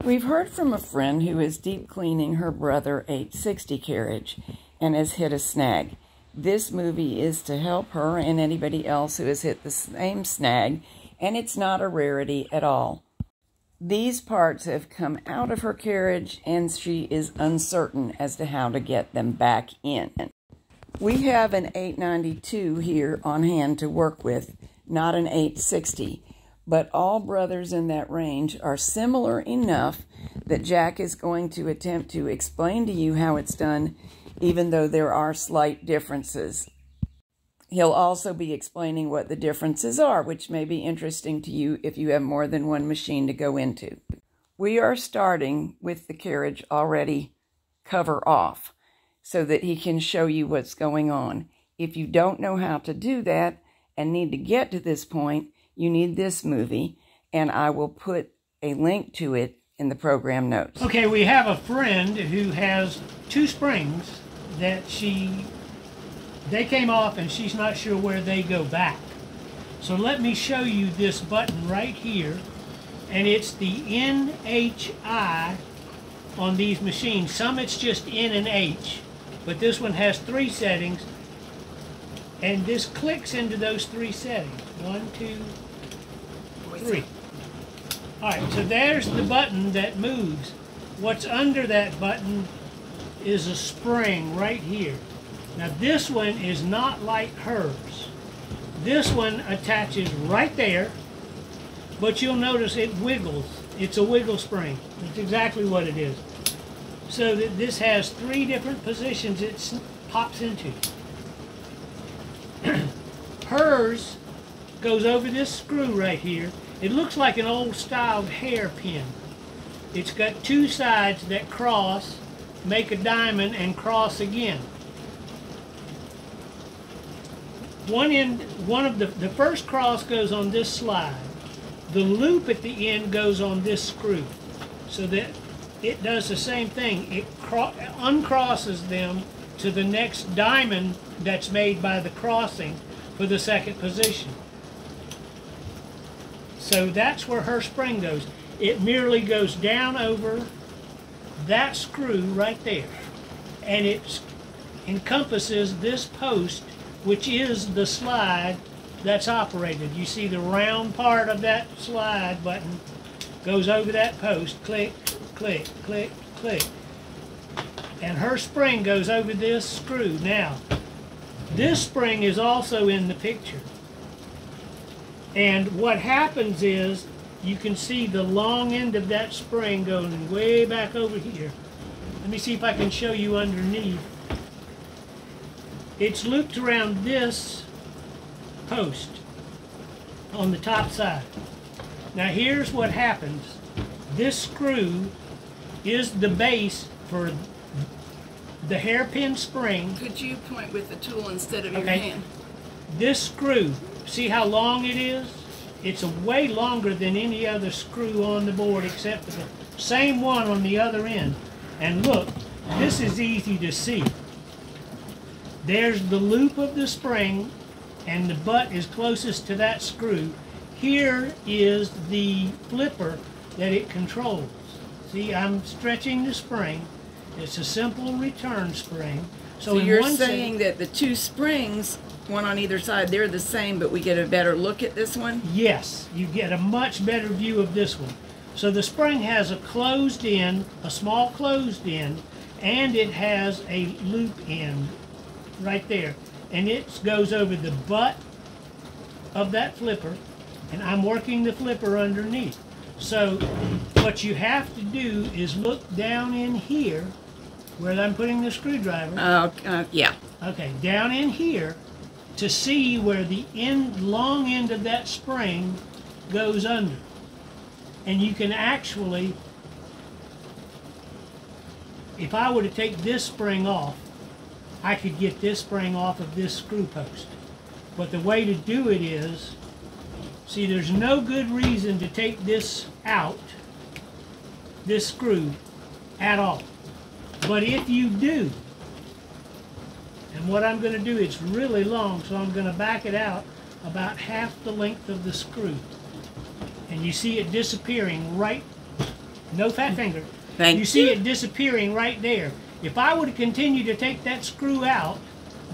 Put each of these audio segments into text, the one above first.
We've heard from a friend who is deep cleaning her brother 860 Carriage and has hit a snag. This movie is to help her and anybody else who has hit the same snag, and it's not a rarity at all. These parts have come out of her Carriage, and she is uncertain as to how to get them back in. We have an 892 here on hand to work with, not an 860, but all brothers in that range are similar enough that Jack is going to attempt to explain to you how it's done, even though there are slight differences. He'll also be explaining what the differences are, which may be interesting to you if you have more than one machine to go into. We are starting with the Carriage already cover off so that he can show you what's going on. If you don't know how to do that and need to get to this point, you need this movie, and I will put a link to it in the program notes. Okay, we have a friend who has two springs that they came off and she's not sure where they go back. So let me show you this button right here, and it's the NHI on these machines. Some it's just N and H, but this one has 3 settings, and this clicks into those 3 settings. 1, 2, 3. Alright, so there's the button that moves. What's under that button is a spring right here. Now this one is not like hers. This one attaches right there, but you'll notice it wiggles. It's a wiggle spring. That's exactly what it is. So that this has 3 different positions it pops into. Hers goes over this screw right here. It looks like an old styled hairpin. It's got 2 sides that cross, make a diamond, and cross again. The first cross goes on this slide. The loop at the end goes on this screw, so that it does the same thing. It uncrosses them to the next diamond that's made by the crossing for the second position. So that's where her spring goes. It merely goes down over that screw right there, and it encompasses this post, which is the slide that's operated. You see the round part of that slide button goes over that post. Click, click, click, click. And her spring goes over this screw. Now, this spring is also in the picture. And what happens is, you can see the long end of that spring going way back over here. Let me see if I can show you underneath. It's looped around this post on the top side. Now here's what happens. This screw is the base for the hairpin spring. Could you point with the tool instead of your hand? This screw, see how long it is? It's way longer than any other screw on the board except for the same one on the other end. And look, this is easy to see. There's the loop of the spring, and the butt is closest to that screw. Here is the flipper that it controls. See, I'm stretching the spring. It's a simple return spring. So you're saying that the 2 springs, one on either side, they're the same, but we get a better look at this one? Yes, you get a much better view of this one. So the spring has a closed end, a small closed end, and it has a loop end right there. And it goes over the butt of that flipper, and I'm working the flipper underneath. So what you have to do is look down in here where I'm putting the screwdriver. Yeah. Okay, down in here to see where the long end of that spring goes under. And you can actually, if I were to take this spring off, I could get this spring off of this screw post. But the way to do it is, see, there's no good reason to take this out, this screw, at all. But if you do, and what I'm going to do, it's really long, so I'm going to back it out about half the length of the screw. And you see it disappearing right No fat finger. Thank you. You see it disappearing right there. If I would continue to take that screw out,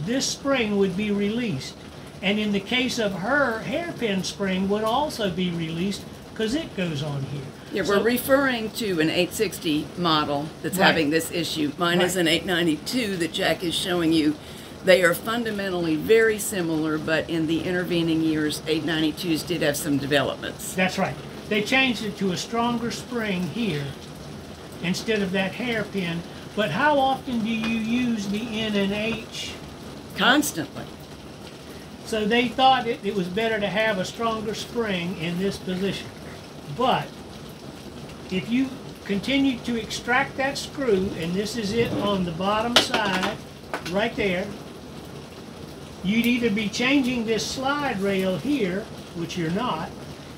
this spring would be released. And in the case of her, hairpin spring would also be released because it goes on here. Yeah, we're referring to an 860 model that's having this issue. Mine is an 892 that Jack is showing you. They are fundamentally very similar, but in the intervening years, 892s did have some developments. That's right. They changed it to a stronger spring here instead of that hairpin. But how often do you use the N and H? Constantly. So they thought it was better to have a stronger spring in this position. But if you continue to extract that screw, and this is it on the bottom side, right there, you'd either be changing this slide rail here, which you're not,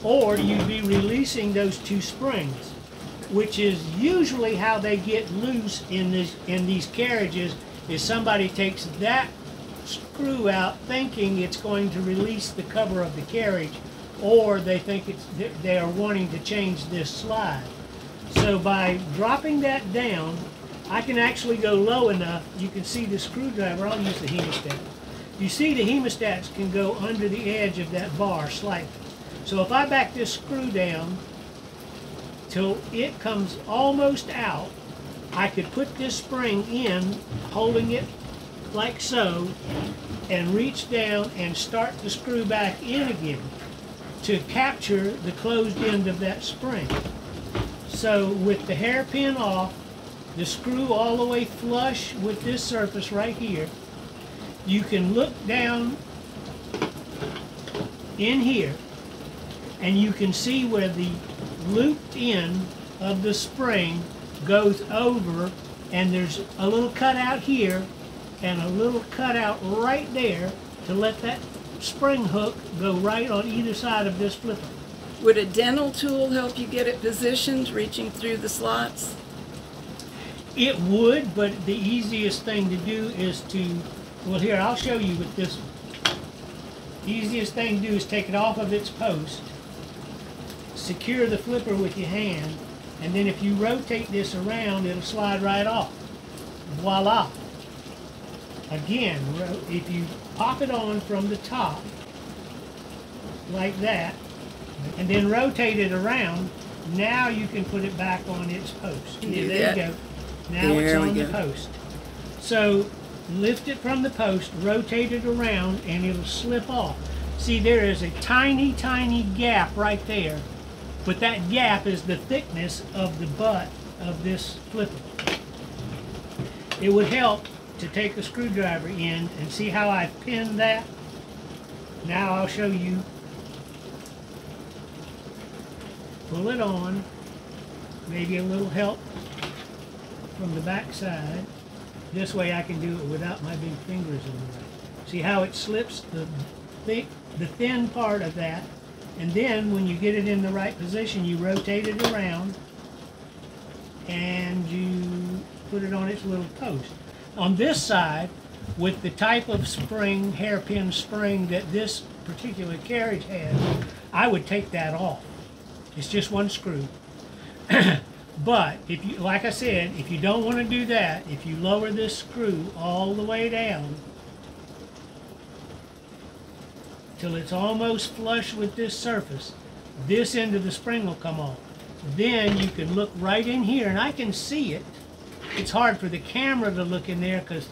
or you'd be releasing those two springs, which is usually how they get loose in these carriages, is somebody takes that screw out thinking it's going to release the cover of the carriage, or they think they are wanting to change this slide. So by dropping that down, I can actually go low enough. You can see the screwdriver. I'll use the hemostat. You see the hemostats can go under the edge of that bar slightly. So if I back this screw down till it comes almost out, I could put this spring in, holding it like so, and reach down and start the screw back in again to capture the closed end of that spring. So with the hairpin off, the screw all the way flush with this surface right here, you can look down in here and you can see where the looped end of the spring goes over, and there's a little cutout here and a little cutout right there to let that spring hook go right on either side of this flipper. Would a dental tool help you get it positioned, reaching through the slots? It would, but the easiest thing to do is to, well here, I'll show you with this one. The easiest thing to do is take it off of its post, secure the flipper with your hand, and then if you rotate this around, it'll slide right off. Voila. Again, if you pop it on from the top, like that, and then rotate it around, now you can put it back on its post. Yeah, there you go. Now it's on the post. So lift it from the post, rotate it around, and it'll slip off. See, there is a tiny, tiny gap right there, but that gap is the thickness of the butt of this flipper. It would help to take a screwdriver in and see how I've pinned that. Now I'll show you. Pull it on, maybe a little help from the back side. This way I can do it without my big fingers in the way. See how it slips the thin part of that, and then when you get it in the right position, you rotate it around and you put it on its little post. On this side, with the type of spring, hairpin spring that this particular carriage has, I would take that off. It's just one screw. But if you, like I said, if you don't want to do that, if you lower this screw all the way down till it's almost flush with this surface, this end of the spring will come off. Then you can look right in here, and I can see it. It's hard for the camera to look in there because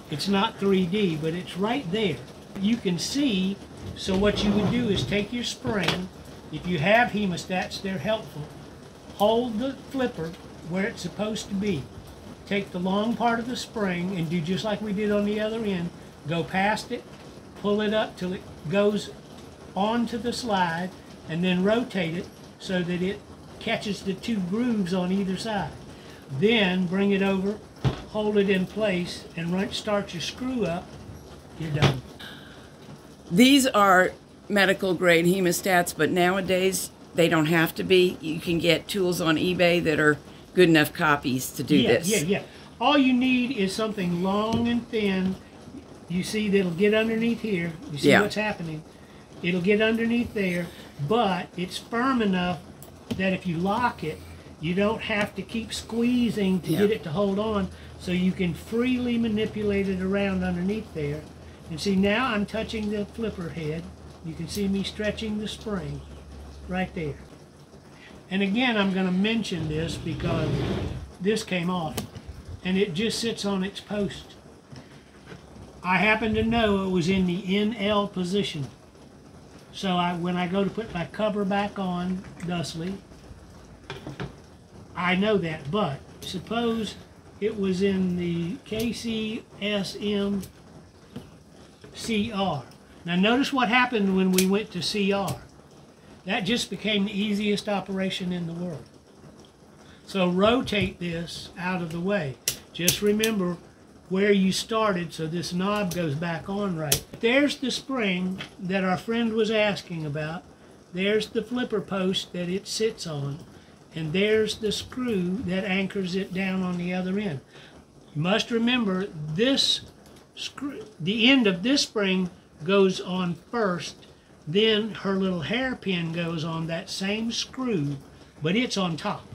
it's not 3D, but it's right there. You can see, so what you would do is take your spring. If you have hemostats, they're helpful. Hold the flipper where it's supposed to be. Take the long part of the spring and do just like we did on the other end. Go past it, pull it up till it goes onto the slide, and then rotate it so that it catches the two grooves on either side. Then bring it over, hold it in place, and start your screw up. You're done. These are medical grade hemostats, but nowadays they don't have to be. You can get tools on eBay that are good enough copies to do this. Yeah. All you need is something long and thin. You see that'll get underneath here. You see what's happening. It'll get underneath there, but it's firm enough that if you lock it, You don't have to keep squeezing to get it to hold on, so you can freely manipulate it around underneath there. And see, now I'm touching the flipper head. You can see me stretching the spring right there. And again, I'm going to mention this because this came off and it just sits on its post. I happen to know it was in the NL position. So when I go to put my cover back on thusly, I know that. But suppose it was in the KCSM CR. Now notice what happened when we went to CR. That just became the easiest operation in the world. So rotate this out of the way. Just remember where you started so this knob goes back on right. There's the spring that our friend was asking about. There's the flipper post that it sits on. And there's the screw that anchors it down on the other end. You must remember this screw, the end of this spring goes on first, then her little hairpin goes on that same screw, but it's on top.